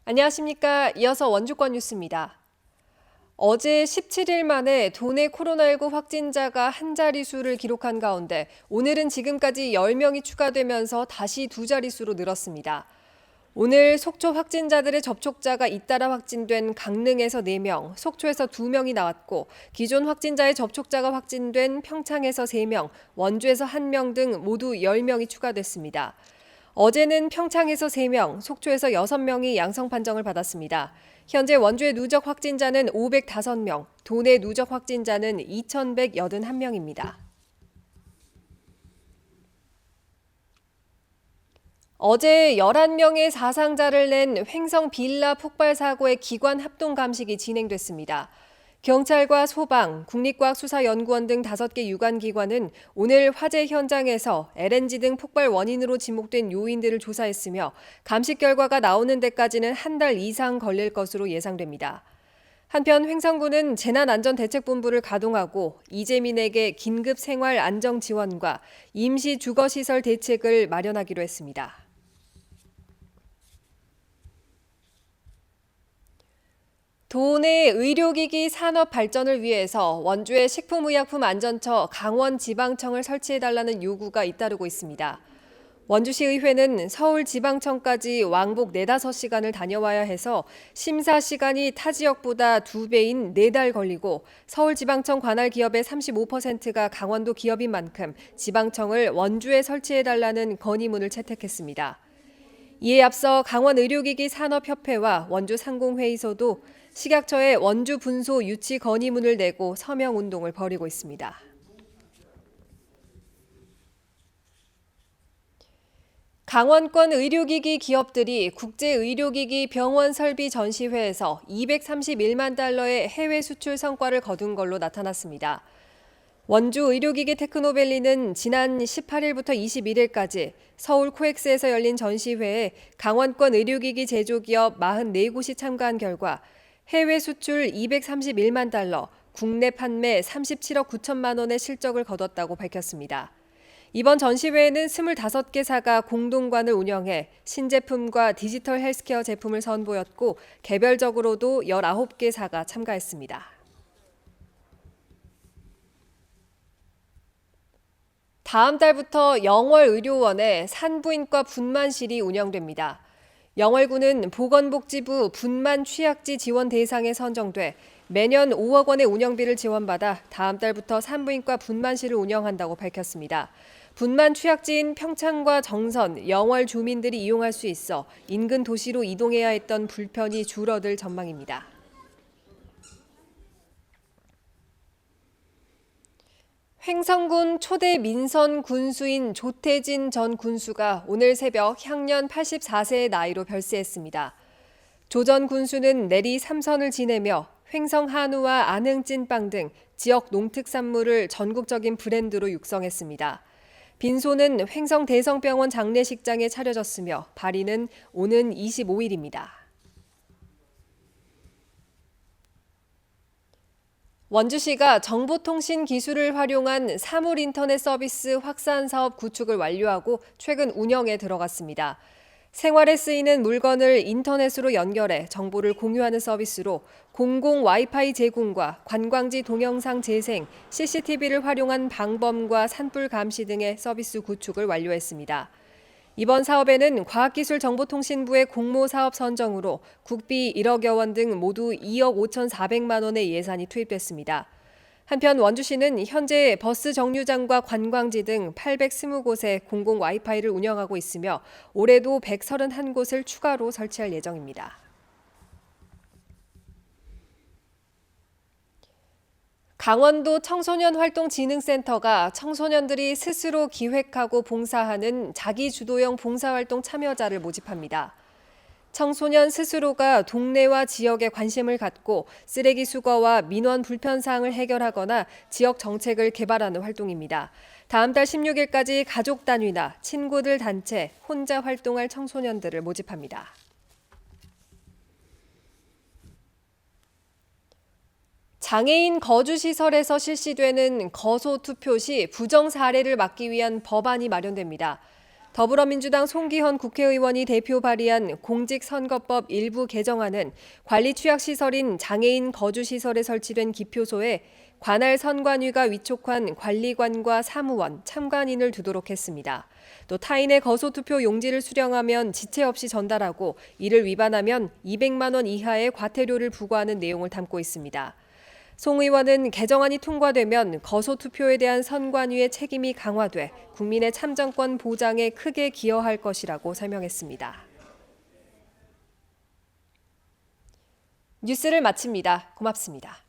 안녕하십니까. 이어서 원주권 뉴스입니다. 어제 17일 만에 도내 코로나19 확진자가 한 자릿수를 기록한 가운데 오늘은 지금까지 10명이 추가되면서 다시 두 자릿수로 늘었습니다. 오늘 속초 확진자들의 접촉자가 잇따라 확진된 강릉에서 4명, 속초에서 2명이 나왔고 기존 확진자의 접촉자가 확진된 평창에서 3명, 원주에서 1명 등 모두 10명이 추가됐습니다. 어제는 평창에서 3명, 속초에서 6명이 양성 판정을 받았습니다. 현재 원주의 누적 확진자는 505명, 도내 누적 확진자는 2,181명입니다. 어제 11명의 사상자를 낸 횡성 빌라 폭발 사고의 기관 합동 감식이 진행됐습니다. 경찰과 소방, 국립과학수사연구원 등 5개 유관기관은 오늘 화재 현장에서 LNG 등 폭발 원인으로 지목된 요인들을 조사했으며 감식 결과가 나오는 데까지는 한 달 이상 걸릴 것으로 예상됩니다. 한편 횡성군은 재난안전대책본부를 가동하고 이재민에게 긴급 생활 안정 지원과 임시 주거시설 대책을 마련하기로 했습니다. 도내 의료기기 산업 발전을 위해서 원주의 식품의약품안전처 강원지방청을 설치해달라는 요구가 잇따르고 있습니다. 원주시의회는 서울지방청까지 왕복 4-5시간을 다녀와야 해서 심사 시간이 타 지역보다 2배인 4달 걸리고 서울지방청 관할 기업의 35%가 강원도 기업인 만큼 지방청을 원주에 설치해달라는 건의문을 채택했습니다. 이에 앞서 강원의료기기 산업협회와 원주상공회의소도 식약처에 원주 분소 유치 건의문을 내고 서명운동을 벌이고 있습니다. 강원권 의료기기 기업들이 국제의료기기 병원 설비 전시회에서 231만 달러의 해외 수출 성과를 거둔 걸로 나타났습니다. 원주 의료기기 테크노밸리는 지난 18일부터 21일까지 서울 코엑스에서 열린 전시회에 강원권 의료기기 제조기업 44곳이 참가한 결과 해외 수출 231만 달러, 국내 판매 37억 9천만 원의 실적을 거뒀다고 밝혔습니다. 이번 전시회에는 25개사가 공동관을 운영해 신제품과 디지털 헬스케어 제품을 선보였고 개별적으로도 19개사가 참가했습니다. 다음 달부터 영월의료원에 산부인과 분만실이 운영됩니다. 영월구는 보건복지부 분만 취약지 지원 대상에 선정돼 매년 5억 원의 운영비를 지원받아 다음 달부터 산부인과 분만실을 운영한다고 밝혔습니다. 분만 취약지인 평창과 정선, 영월 주민들이 이용할 수 있어 인근 도시로 이동해야 했던 불편이 줄어들 전망입니다. 횡성군 초대 민선 군수인 조태진 전 군수가 오늘 새벽 향년 84세의 나이로 별세했습니다. 조 전 군수는 내리 3선을 지내며 횡성 한우와 안흥 찐빵 등 지역 농특산물을 전국적인 브랜드로 육성했습니다. 빈소는 횡성 대성병원 장례식장에 차려졌으며 발인은 오는 25일입니다. 원주시가 정보통신 기술을 활용한 사물 인터넷 서비스 확산 사업 구축을 완료하고 최근 운영에 들어갔습니다. 생활에 쓰이는 물건을 인터넷으로 연결해 정보를 공유하는 서비스로 공공 와이파이 제공과 관광지 동영상 재생, CCTV를 활용한 방범과 산불 감시 등의 서비스 구축을 완료했습니다. 이번 사업에는 과학기술정보통신부의 공모사업 선정으로 국비 1억여 원 등 모두 2억 5,400만 원의 예산이 투입됐습니다. 한편 원주시는 현재 버스 정류장과 관광지 등 820곳에 공공 와이파이를 운영하고 있으며 올해도 131곳을 추가로 설치할 예정입니다. 강원도 청소년활동진흥센터가 청소년들이 스스로 기획하고 봉사하는 자기주도형 봉사활동 참여자를 모집합니다. 청소년 스스로가 동네와 지역에 관심을 갖고 쓰레기 수거와 민원 불편사항을 해결하거나 지역 정책을 개발하는 활동입니다. 다음 달 16일까지 가족 단위나 친구들 단체, 혼자 활동할 청소년들을 모집합니다. 장애인 거주시설에서 실시되는 거소투표 시 부정 사례를 막기 위한 법안이 마련됩니다. 더불어민주당 송기현 국회의원이 대표 발의한 공직선거법 일부 개정안은 관리 취약시설인 장애인 거주시설에 설치된 기표소에 관할 선관위가 위촉한 관리관과 사무원, 참관인을 두도록 했습니다. 또 타인의 거소투표 용지를 수령하면 지체 없이 전달하고 이를 위반하면 200만 원 이하의 과태료를 부과하는 내용을 담고 있습니다. 송 의원은 개정안이 통과되면 거소투표에 대한 선관위의 책임이 강화돼 국민의 참정권 보장에 크게 기여할 것이라고 설명했습니다. 뉴스를 마칩니다. 고맙습니다.